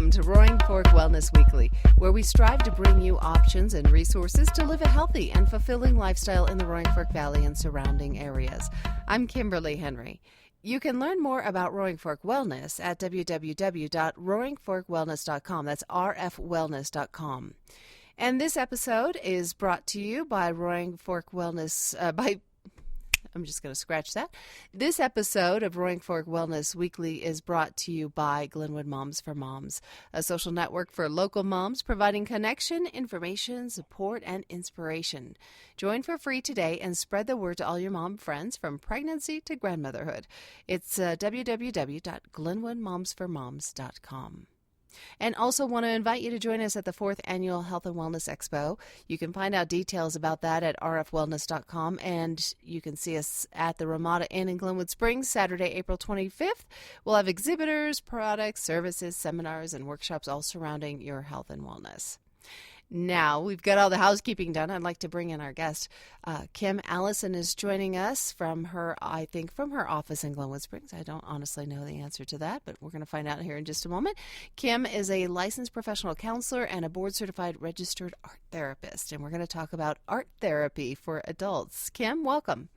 Welcome to Roaring Fork Wellness Weekly, where we strive to bring you options and resources to live a healthy and fulfilling lifestyle in the Roaring Fork Valley and surrounding areas. I'm Kimberly Henry. You can learn more about Roaring Fork Wellness at www.roaringforkwellness.com. That's rfwellness.com. And this episode is brought to you by Roaring Fork Wellness, I'm just going to scratch that. This episode of Roaring Fork Wellness Weekly is brought to you by Glenwood Moms for Moms, a social network for local moms providing connection, information, support, and inspiration. Join for free today and spread the word to all your mom friends from pregnancy to grandmotherhood. It's www.glenwoodmomsformoms.com. And also want to invite you to join us at the 4th Annual Health and Wellness Expo. You can find out details about that at rfwellness.com, and you can see us at the Ramada Inn in Glenwood Springs Saturday, April 25th. We'll have exhibitors, products, services, seminars, and workshops all surrounding your health and wellness. Now, we've got all the housekeeping done. I'd like to bring in our guest. Kym Allison is joining us from her office in Glenwood Springs. I don't honestly know the answer to that, but we're going to find out here in just a moment. Kym is a licensed professional counselor and a board-certified registered art therapist, and we're going to talk about art therapy for adults. Kym, welcome.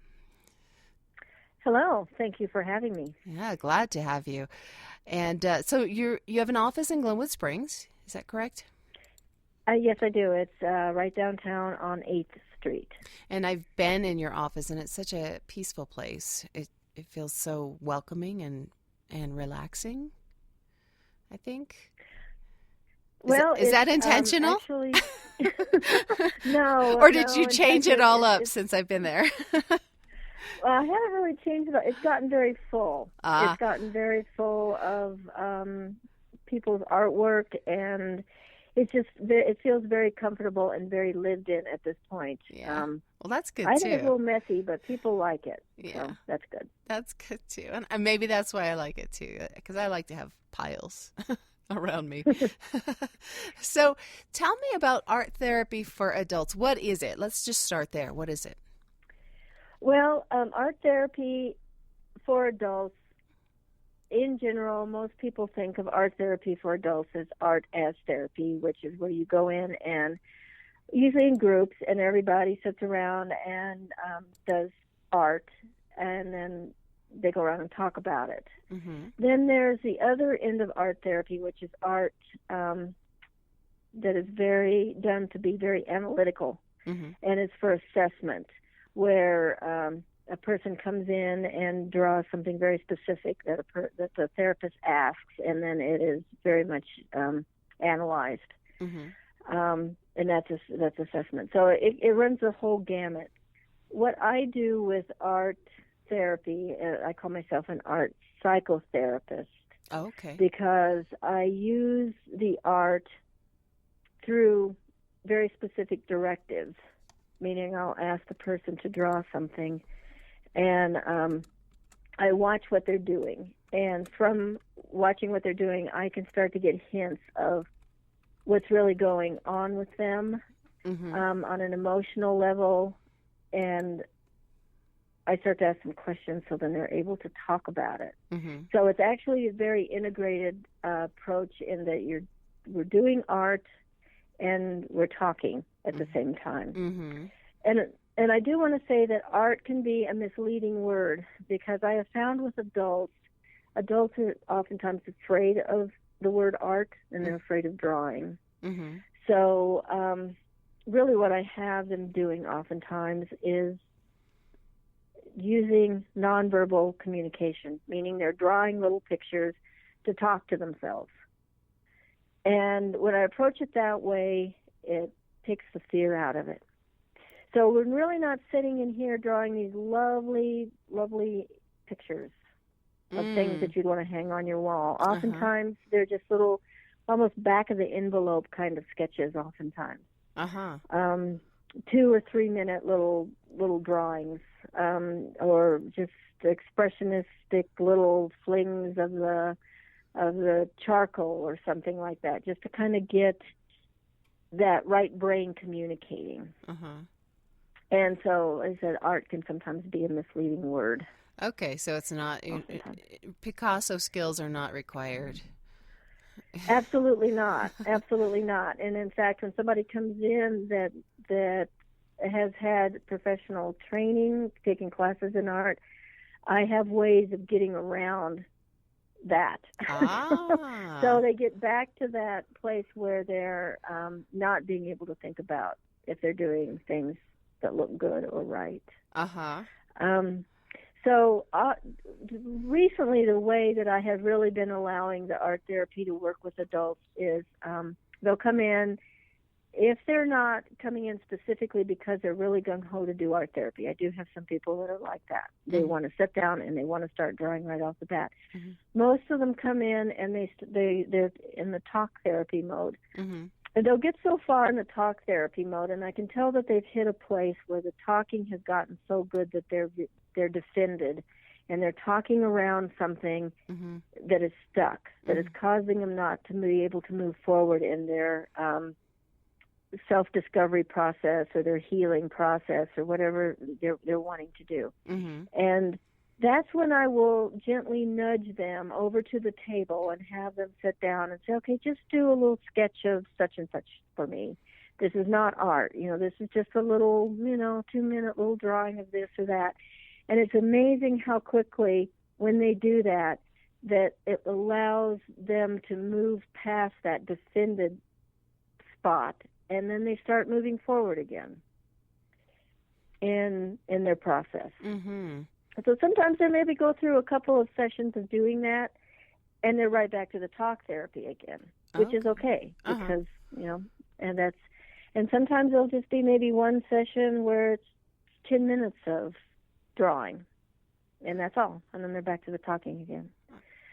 Hello. Thank you for having me. Yeah, glad to have you. And so you have an office in Glenwood Springs. Is that correct? Yes, I do. It's right downtown on 8th Street. And I've been in your office, and it's such a peaceful place. It feels so welcoming and relaxing, I think. Well, is that intentional? Actually, no. Or did you change it all up since I've been there? Well, I haven't really changed it. It's gotten very full. It's gotten very full of people's artwork, and it feels very comfortable and very lived in at this point. Yeah. Well, that's good, I too. think it's a little messy, but people like it. Yeah. So that's good. That's good, too. And maybe that's why I like it, too, because I like to have piles around me. So tell me about art therapy for adults. What is it? Let's just start there. What is it? Well, art therapy for adults, in general, most people think of art therapy for adults as art as therapy, which is where you go in and usually in groups and everybody sits around and does art, and then they go around and talk about it. Mm-hmm. Then there's the other end of art therapy, which is art that is done to be very analytical, mm-hmm. and it's for assessment, where a person comes in and draws something very specific that the therapist asks, and then it is very much analyzed. Mm-hmm. And that's assessment. So it runs the whole gamut. What I do with art therapy, I call myself an art psychotherapist. Oh, okay. Because I use the art through very specific directives, meaning I'll ask the person to draw something, and I watch what they're doing. And from watching what they're doing, I can start to get hints of what's really going on with them, mm-hmm. On an emotional level. And I start to ask some questions so then they're able to talk about it. Mm-hmm. So it's actually a very integrated approach in that we're doing art and we're talking at the same time. Mm-hmm. And I do want to say that art can be a misleading word, because I have found with adults are oftentimes afraid of the word art, and they're afraid of drawing. Mm-hmm. So really what I have them doing oftentimes is using nonverbal communication, meaning they're drawing little pictures to talk to themselves. And when I approach it that way, it takes the fear out of it. So we're really not sitting in here drawing these lovely, lovely pictures of things that you'd want to hang on your wall. Oftentimes, they're just little, almost back of the envelope kind of sketches oftentimes. 2 or 3 minute little drawings, or just expressionistic little flings of the charcoal or something like that, just to kind of get that right brain communicating. And so, as I said, art can sometimes be a misleading word. Okay, so it's not, Picasso skills are not required. Absolutely not. Absolutely not. And in fact, when somebody comes in that has had professional training, taking classes in art, I have ways of getting around that. Ah. So they get back to that place where they're not being able to think about if they're doing things that look good or right. Uh-huh. So recently, the way that I have really been allowing the art therapy to work with adults is they'll come in. If they're not coming in specifically because they're really gung-ho to do art therapy, I do have some people that are like that. They Mm-hmm. want to sit down and they want to start drawing right off the bat. Mm-hmm. Most of them come in and they're in the talk therapy mode. Mm-hmm. And they'll get so far in the talk therapy mode, and I can tell that they've hit a place where the talking has gotten so good that they're defended, and they're talking around something Mm-hmm. that is stuck, that is Mm-hmm. causing them not to be able to move forward in their self-discovery process or their healing process or whatever they're wanting to do. Mm-hmm. And that's when I will gently nudge them over to the table and have them sit down and say, okay, just do a little sketch of such and such for me. This is not art. This is just a little, 2-minute little drawing of this or that. And it's amazing how quickly when they do that it allows them to move past that defended spot, and then they start moving forward again in their process. Mm-hmm. So sometimes they maybe go through a couple of sessions of doing that, and they're right back to the talk therapy again, which is okay because and sometimes it'll just be maybe one session where it's 10 minutes of drawing, and that's all, and then they're back to the talking again.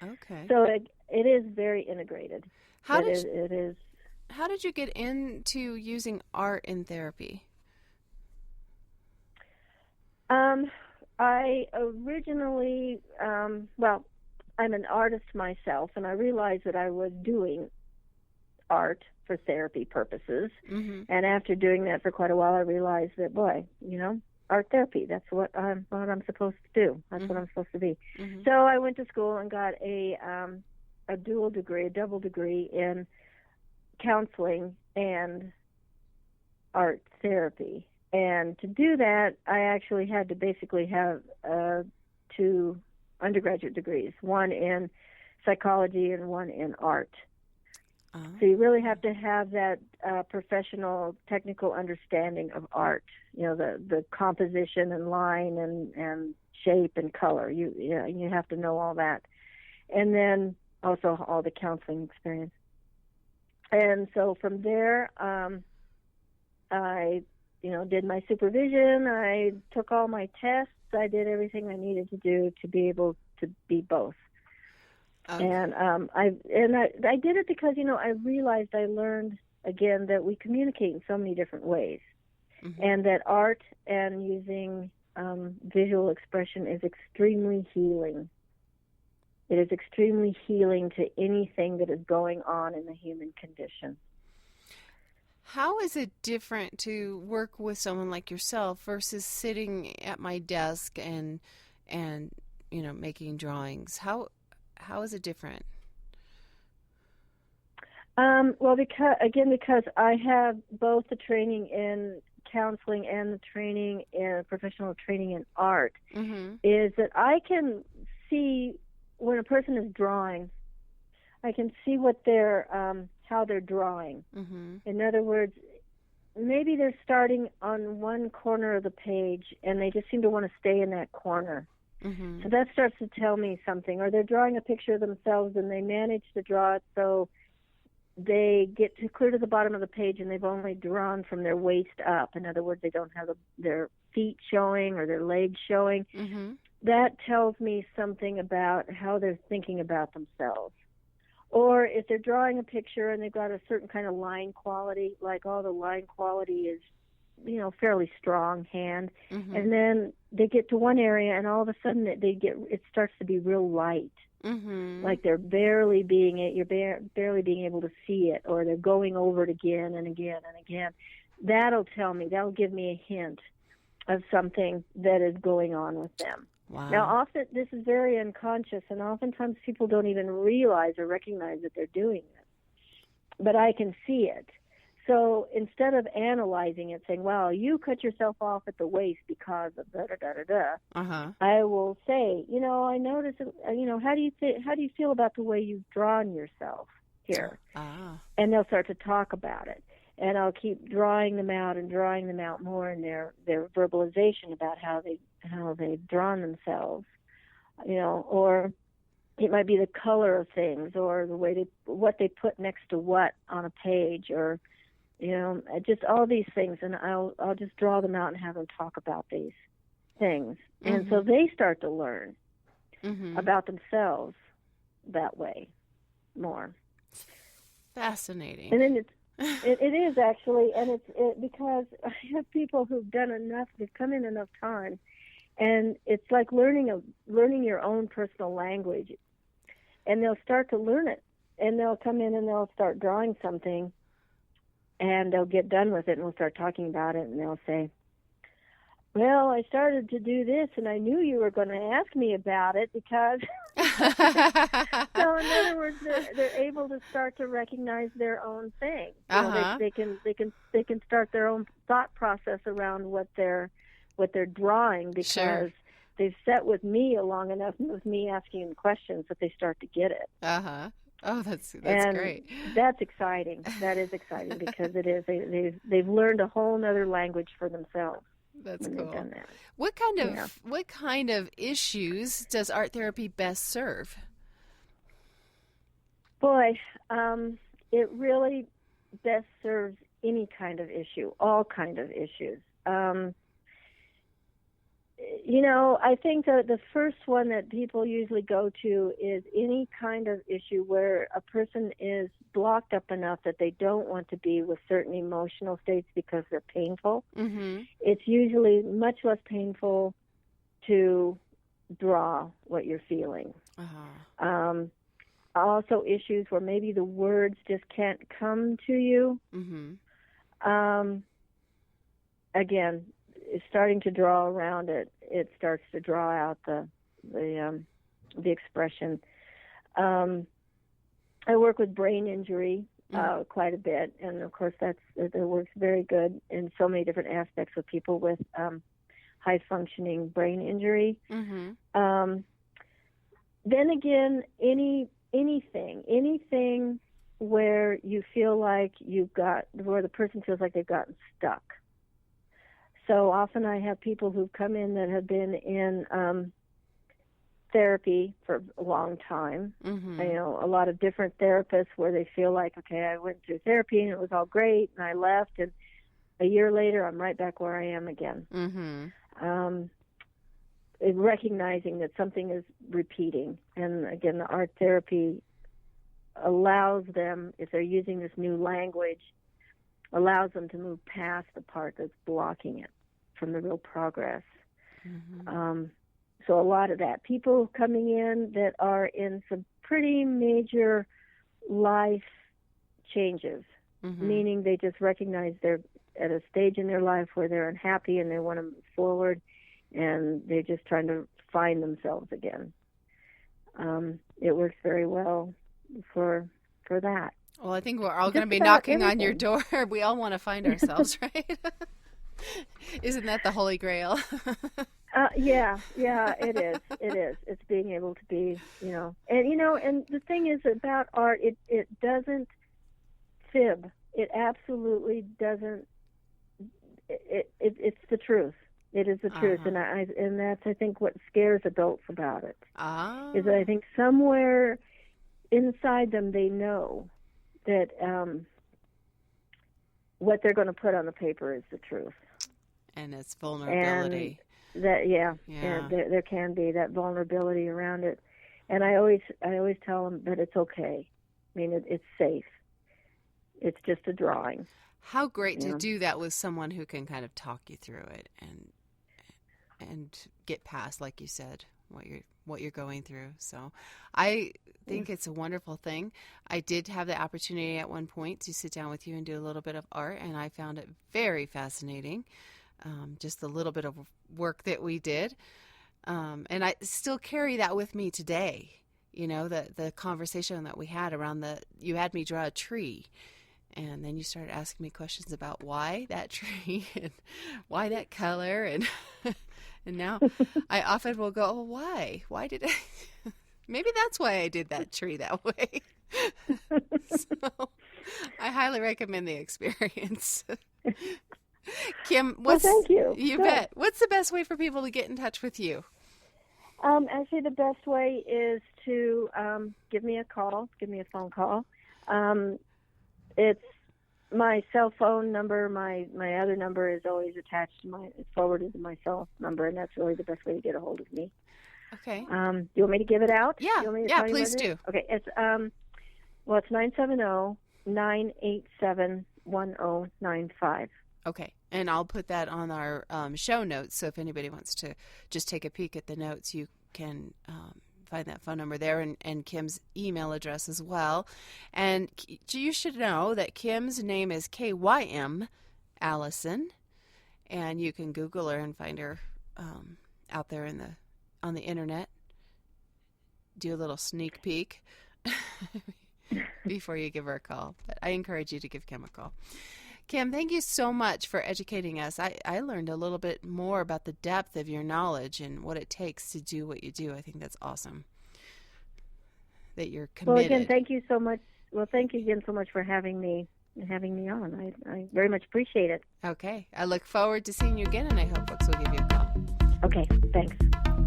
Okay. So it is very integrated. How did you get into using art in therapy? I originally, I'm an artist myself, and I realized that I was doing art for therapy purposes. Mm-hmm. And after doing that for quite a while, I realized that, art therapy, that's what I'm supposed to do. That's what I'm supposed to be. Mm-hmm. So I went to school and got a double degree in counseling and art therapy. And to do that, I actually had to basically have 2 undergraduate degrees, one in psychology and one in art. Oh. So you really have to have that professional, technical understanding of art. The composition and line and shape and color. You have to know all that, and then also all the counseling experience. And so from there, I did my supervision. I took all my tests. I did everything I needed to do to be able to be both. Okay. And I did it because I realized I learned again that we communicate in so many different ways, mm-hmm. and that art and using visual expression is extremely healing. It is extremely healing to anything that is going on in the human condition. How is it different to work with someone like yourself versus sitting at my desk and making drawings? How is it different? Because I have both the training in counseling and the training in professional training in art, mm-hmm. is that I can see when a person is drawing, I can see what they're how they're drawing. Mm-hmm. In other words, maybe they're starting on one corner of the page and they just seem to want to stay in that corner. Mm-hmm. So that starts to tell me something. Or they're drawing a picture of themselves and they manage to draw it so they get to clear to the bottom of the page and they've only drawn from their waist up. In other words, they don't have their feet showing or their legs showing. Mm-hmm. That tells me something about how they're thinking about themselves. Or if they're drawing a picture and they've got a certain kind of line quality, like the line quality is, fairly strong hand, mm-hmm. and then they get to one area and all of a sudden it starts to be real light, mm-hmm. like you're barely being able to see it, or they're going over it again and again and again. That'll give me a hint of something that is going on with them. Wow. Now, often this is very unconscious, and oftentimes people don't even realize or recognize that they're doing this. But I can see it. So instead of analyzing it, saying, well, you cut yourself off at the waist because of da-da-da-da-da, I will say, I notice, how do you feel about the way you've drawn yourself here? And they'll start to talk about it. And I'll keep drawing them out more in their verbalization about how they've drawn themselves, or it might be the color of things or the way what they put next to what on a page, or just all these things, and I'll just draw them out and have them talk about these things, and so they start to learn about themselves that way more. Fascinating. And then it is actually, and it's because I have people who've done enough, they've come in enough time, and it's like learning your own personal language, and they'll start to learn it, and they'll come in and they'll start drawing something. And they'll get done with it, and we'll start talking about it, and they'll say, well, I started to do this, and I knew you were going to ask me about it because... So in other words, they're able to start to recognize their own thing. They can start their own thought process around what they're drawing, because they've sat with me long enough, and with me asking them questions, that they start to get it. Oh, that's great. That's exciting. That is exciting, because it is. They've learned a whole other language for themselves. That's cool. They've done that. What kind of issues does art therapy best serve? Boy, it really best serves any kind of issue, all kind of issues. I think that the first one that people usually go to is any kind of issue where a person is blocked up enough that they don't want to be with certain emotional states because they're painful. It's usually much less painful to draw what you're feeling. Also issues where maybe the words just can't come to you. Again, starting to draw around it, it starts to draw out the expression. I work with brain injury quite a bit, and of course that works very good in so many different aspects with people with high functioning brain injury. Then again, anything where you feel like where the person feels like they've gotten stuck. So often I have people who've come in that have been in therapy for a long time. A lot of different therapists where they feel like, okay, I went through therapy and it was all great, and I left, and a year later I'm right back where I am again. Recognizing that something is repeating. And again, the art therapy allows them, if they're using this new language, allows them to move past the part that's blocking it from the real progress. So a lot of that. People coming in that are in some pretty major life changes, meaning they just recognize they're at a stage in their life where they're unhappy and they want to move forward, and they're just trying to find themselves again. It works very well for that. Well, I think we're all going to be knocking on your door. We all want to find ourselves, right? Isn't that the Holy Grail? Yeah, it is. It is. It's being able to be, and the thing is about art, it doesn't fib. It absolutely doesn't. It's the truth. It is the truth, and that's I think what scares adults about it. Is that I think somewhere inside them they know that what they're going to put on the paper is the truth. And it's vulnerability. And that, and there can be that vulnerability around it. And I always tell them that it's okay. I mean, it's safe. It's just a drawing. How great to do that with someone who can kind of talk you through it and get past, like you said, what you're going through. So I think it's a wonderful thing. I did have the opportunity at one point to sit down with you and do a little bit of art, and I found it very fascinating, just the little bit of work that we did. And I still carry that with me today. You know, the conversation that we had around you had me draw a tree, and then you started asking me questions about why that tree and why that color, and and now I often will go, oh, why? Why did I? Maybe that's why I did that tree that way. So I highly recommend the experience. Kym, thank you. You bet. What's the best way for people to get in touch with you? Actually, the best way is to give me a phone call. It's my cell phone number. My other number is always attached to it's forwarded to my cell number, and that's really the best way to get a hold of me. Okay. Do you want me to give it out? Yeah. Yeah, please do. Okay. It's it's 970-987-1095. Okay. And I'll put that on our show notes. So if anybody wants to just take a peek at the notes, you can find that phone number there, and Kym's email address as well. And you should know that Kym's name is Kym Allison, and you can Google her and find her out there on the internet. Do a little sneak peek before you give her a call. But I encourage you to give Kym a call. Kym, thank you so much for educating us. I learned a little bit more about the depth of your knowledge and what it takes to do what you do. I think that's awesome that you're committed. Well, again, thank you so much. Well, thank you again so much for having me on. I very much appreciate it. Okay. I look forward to seeing you again, and I hope folks will give you a call. Okay, thanks.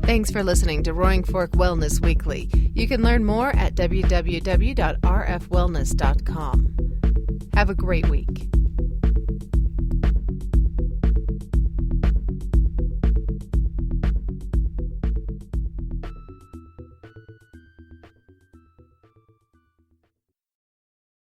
Thanks for listening to Roaring Fork Wellness Weekly. You can learn more at www.rfwellness.com. Have a great week.